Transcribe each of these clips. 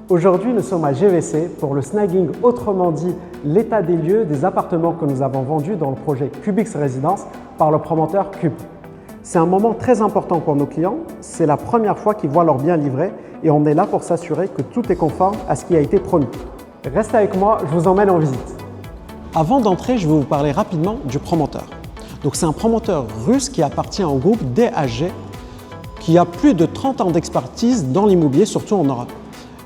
Aujourd'hui, nous sommes à GVC pour le snagging, autrement dit l'état des lieux des appartements que nous avons vendus dans le projet Cubix Résidence par le promoteur Cube. C'est un moment très important pour nos clients, c'est la première fois qu'ils voient leurs biens livrés et on est là pour s'assurer que tout est conforme à ce qui a été promis. Restez avec moi, je vous emmène en visite. Avant d'entrer, je vais vous parler rapidement du promoteur. Donc c'est un promoteur russe qui appartient au groupe DHG qui a plus de 30 ans d'expertise dans l'immobilier, surtout en Europe.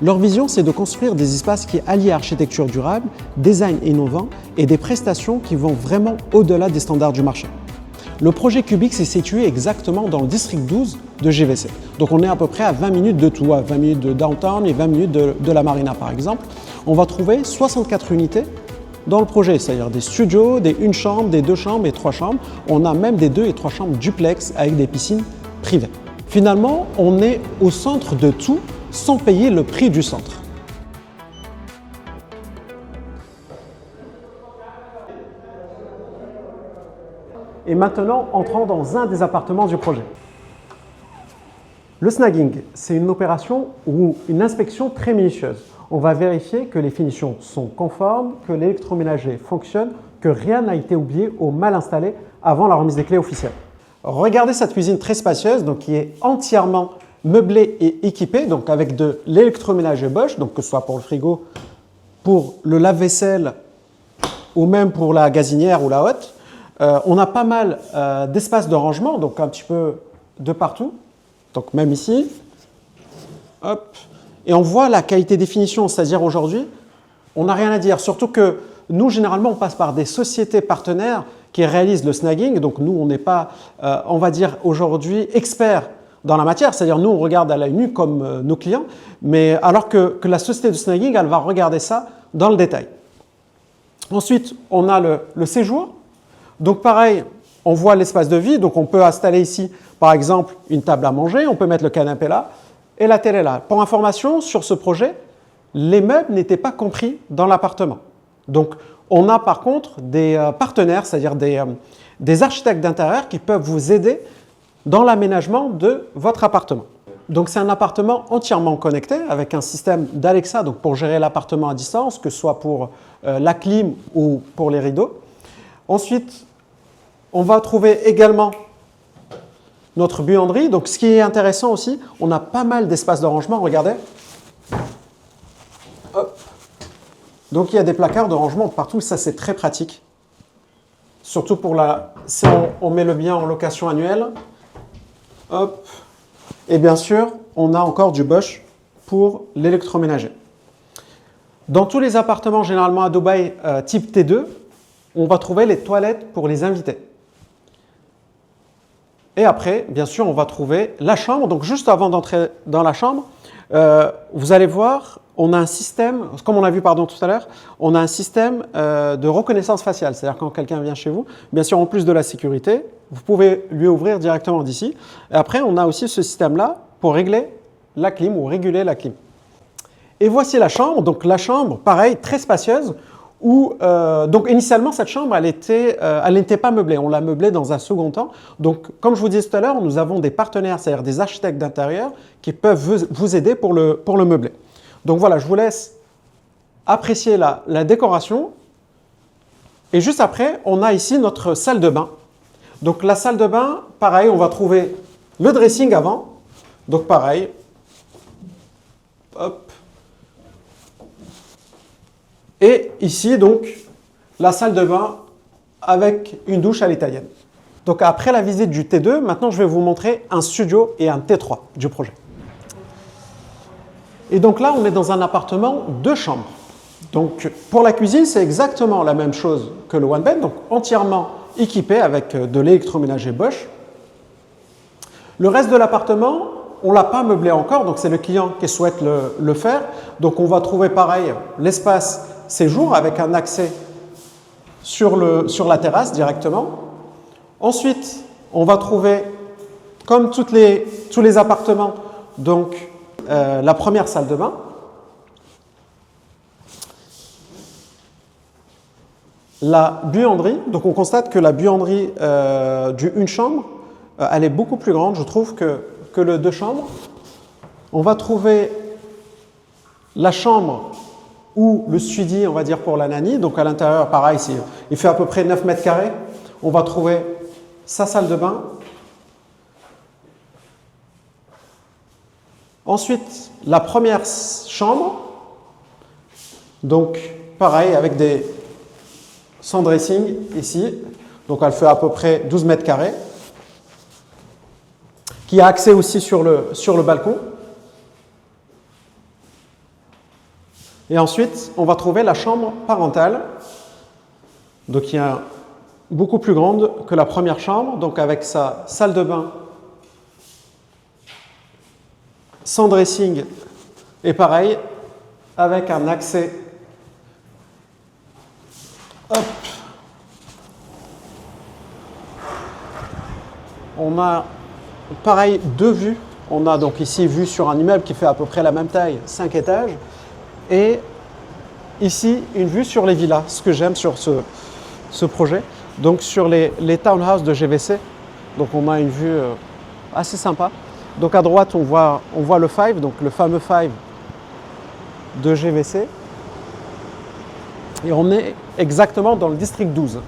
Leur vision, c'est de construire des espaces qui allient architecture durable, design innovant et des prestations qui vont vraiment au-delà des standards du marché. Le projet Cubix est situé exactement dans le district 12 de GVC. Donc on est à peu près à 20 minutes de tout, à 20 minutes de downtown et 20 minutes de la marina par exemple. On va trouver 64 unités dans le projet, c'est-à-dire des studios, des 1 chambre, des 2 chambres et 3 chambres. On a même des 2 et 3 chambres duplex avec des piscines privées. Finalement, on est au centre de tout sans payer le prix du centre. Et maintenant, entrons dans un des appartements du projet. Le snagging, c'est une opération ou une inspection très minutieuse. On va vérifier que les finitions sont conformes, que l'électroménager fonctionne, que rien n'a été oublié ou mal installé avant la remise des clés officielles. Regardez cette cuisine très spacieuse, donc qui est entièrement meublée et équipée, donc avec de l'électroménager Bosch, donc que ce soit pour le frigo, pour le lave-vaisselle ou même pour la gazinière ou la hotte. On a pas mal d'espace de rangement, donc un petit peu de partout, donc même ici. Hop. Et on voit la qualité des finitions, c'est-à-dire aujourd'hui, on n'a rien à dire. Surtout que nous, généralement, on passe par des sociétés partenaires qui réalisent le snagging. Donc nous, on n'est pas, on va dire aujourd'hui, experts dans la matière. C'est-à-dire nous, on regarde à l'œil nu comme nos clients, mais alors que la société de snagging, elle va regarder ça dans le détail. Ensuite, on a le séjour. Donc pareil, on voit l'espace de vie. Donc on peut installer ici, par exemple, une table à manger. On peut mettre le canapé là. Et la télé là. Pour information, sur ce projet, les meubles n'étaient pas compris dans l'appartement. Donc, on a par contre des partenaires, c'est-à-dire des architectes d'intérieur qui peuvent vous aider dans l'aménagement de votre appartement. Donc, c'est un appartement entièrement connecté avec un système d'Alexa donc pour gérer l'appartement à distance, que ce soit pour la clim ou pour les rideaux. Ensuite, on va trouver également notre buanderie. Donc, ce qui est intéressant aussi, on a pas mal d'espace de rangement. Regardez. Hop. Donc, il y a des placards de rangement partout. Ça, c'est très pratique. Surtout pour si on met le bien en location annuelle. Hop. Et bien sûr, on a encore du Bosch pour l'électroménager. Dans tous les appartements, généralement à Dubaï, type T2, on va trouver les toilettes pour les invités. Et après, bien sûr, on va trouver la chambre. Donc, juste avant d'entrer dans la chambre, vous allez voir, on a un système, comme on a vu tout à l'heure, on a un système de reconnaissance faciale. C'est-à-dire quand quelqu'un vient chez vous, bien sûr, en plus de la sécurité, vous pouvez lui ouvrir directement d'ici. Et après, on a aussi ce système-là pour régler la clim ou réguler la clim. Et voici la chambre. Donc, la chambre, pareil, très spacieuse. Donc initialement, cette chambre, elle n'était pas meublée. On l'a meublée dans un second temps. Donc, comme je vous disais tout à l'heure, nous avons des partenaires, c'est-à-dire des architectes d'intérieur qui peuvent vous aider pour le meubler. Donc voilà, je vous laisse apprécier la décoration. Et juste après, on a ici notre salle de bain. Donc la salle de bain, pareil, on va trouver le dressing avant. Donc pareil. Hop. Et ici, donc, la salle de bain avec une douche à l'italienne. Donc, après la visite du T2, maintenant, je vais vous montrer un studio et un T3 du projet. Et donc là, on est dans un appartement 2 chambres. Donc, pour la cuisine, c'est exactement la même chose que le One Bed, donc entièrement équipé avec de l'électroménager Bosch. Le reste de l'appartement, on ne l'a pas meublé encore, donc c'est le client qui souhaite le faire. Donc, on va trouver pareil l'espace séjour avec un accès sur la terrasse directement. Ensuite, on va trouver, comme tous les appartements, donc la première salle de bain. La buanderie, donc on constate que la buanderie du 1 chambre, elle est beaucoup plus grande, je trouve, que le 2 chambres. On va trouver la chambre ou le study, on va dire, pour la nanny. Donc à l'intérieur, pareil, il fait à peu près 9 mètres carrés. On va trouver sa salle de bain. Ensuite, la première chambre. Donc pareil, avec des sans dressing ici. Donc elle fait à peu près 12 mètres carrés. Qui a accès aussi sur le balcon. Et ensuite, on va trouver la chambre parentale, donc qui est beaucoup plus grande que la première chambre, donc avec sa salle de bain sans dressing et pareil, avec un accès. Hop. On a pareil 2 vues. On a donc ici vue sur un immeuble qui fait à peu près la même taille, 5 étages. Et ici, une vue sur les villas, ce que j'aime sur ce projet. Donc sur les townhouses de GVC. Donc on a une vue assez sympa. Donc à droite, on voit le 5, donc le fameux 5 de GVC. Et on est exactement dans le district 12.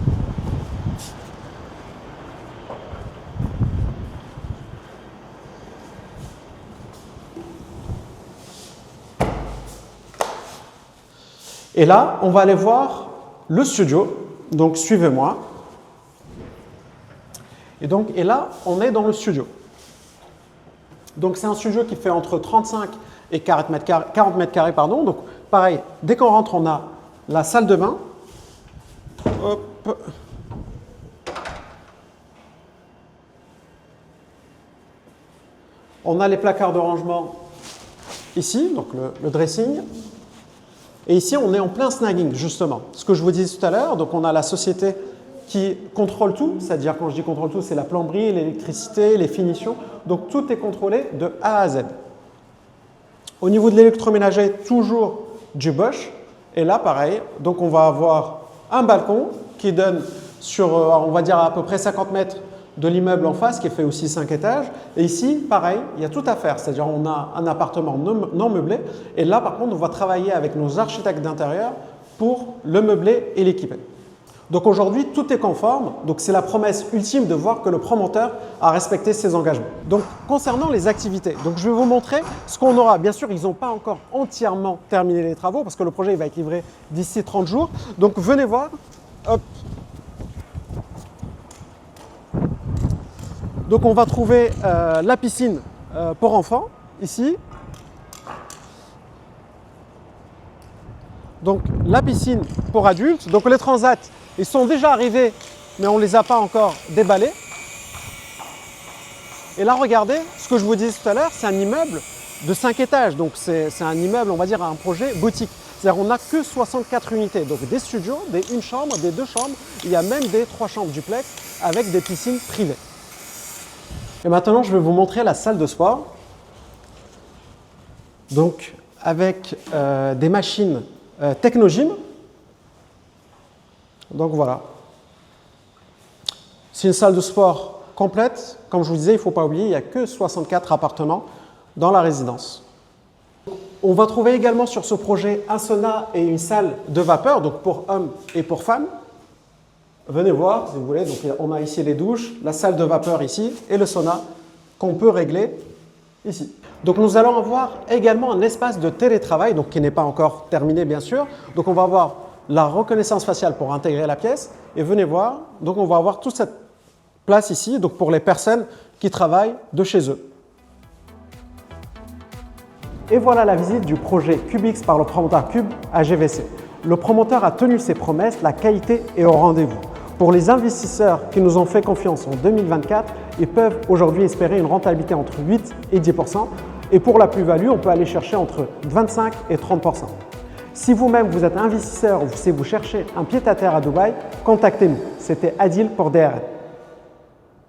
Et là, on va aller voir le studio. Donc, suivez-moi. Et là, on est dans le studio. Donc, c'est un studio qui fait entre 35 et 40 mètres carrés. Donc, pareil, dès qu'on rentre, on a la salle de bain. Hop. On a les placards de rangement ici, donc le dressing. Et ici, on est en plein snagging, justement. Ce que je vous disais tout à l'heure, donc on a la société qui contrôle tout, c'est-à-dire quand je dis contrôle tout, c'est la plomberie, l'électricité, les finitions. Donc tout est contrôlé de A à Z. Au niveau de l'électroménager, toujours du Bosch. Et là, pareil, donc on va avoir un balcon qui donne sur, on va dire, à peu près 50 mètres de l'immeuble en face, qui est fait aussi 5 étages. Et ici, pareil, il y a tout à faire. C'est-à-dire on a un appartement non meublé. Et là, par contre, on va travailler avec nos architectes d'intérieur pour le meubler et l'équiper. Donc aujourd'hui, tout est conforme. Donc c'est la promesse ultime de voir que le promoteur a respecté ses engagements. Donc concernant les activités, donc je vais vous montrer ce qu'on aura. Bien sûr, ils n'ont pas encore entièrement terminé les travaux parce que le projet il va être livré d'ici 30 jours. Donc venez voir. Hop. Donc on va trouver la piscine pour enfants, ici. Donc la piscine pour adultes. Donc les transats, ils sont déjà arrivés, mais on ne les a pas encore déballés. Et là, regardez, ce que je vous disais tout à l'heure, c'est un immeuble de 5 étages. Donc c'est un immeuble, on va dire, un projet boutique. C'est-à-dire on n'a que 64 unités. Donc des studios, des 1 chambre, des 2 chambres. Il y a même des 3 chambres duplex avec des piscines privées. Et maintenant, je vais vous montrer la salle de sport. Donc, avec des machines Technogym. Donc voilà. C'est une salle de sport complète. Comme je vous disais, il ne faut pas oublier, il n'y a que 64 appartements dans la résidence. On va trouver également sur ce projet un sauna et une salle de vapeur, donc pour hommes et pour femmes. Venez voir si vous voulez. Donc, on a ici les douches, la salle de vapeur ici et le sauna qu'on peut régler ici. Donc nous allons avoir également un espace de télétravail, donc qui n'est pas encore terminé bien sûr. Donc on va avoir la reconnaissance faciale pour intégrer la pièce. Et venez voir, donc on va avoir toute cette place ici, donc pour les personnes qui travaillent de chez eux. Et voilà la visite du projet Cubix par le promoteur Cube à GVC. Le promoteur a tenu ses promesses, la qualité est au rendez-vous. Pour les investisseurs qui nous ont fait confiance en 2024, ils peuvent aujourd'hui espérer une rentabilité entre 8 et 10%. Et pour la plus-value, on peut aller chercher entre 25 et 30%. Si vous-même vous êtes investisseur ou si vous cherchez un pied-à-terre à Dubaï, contactez-nous. C'était Adil pour DRN.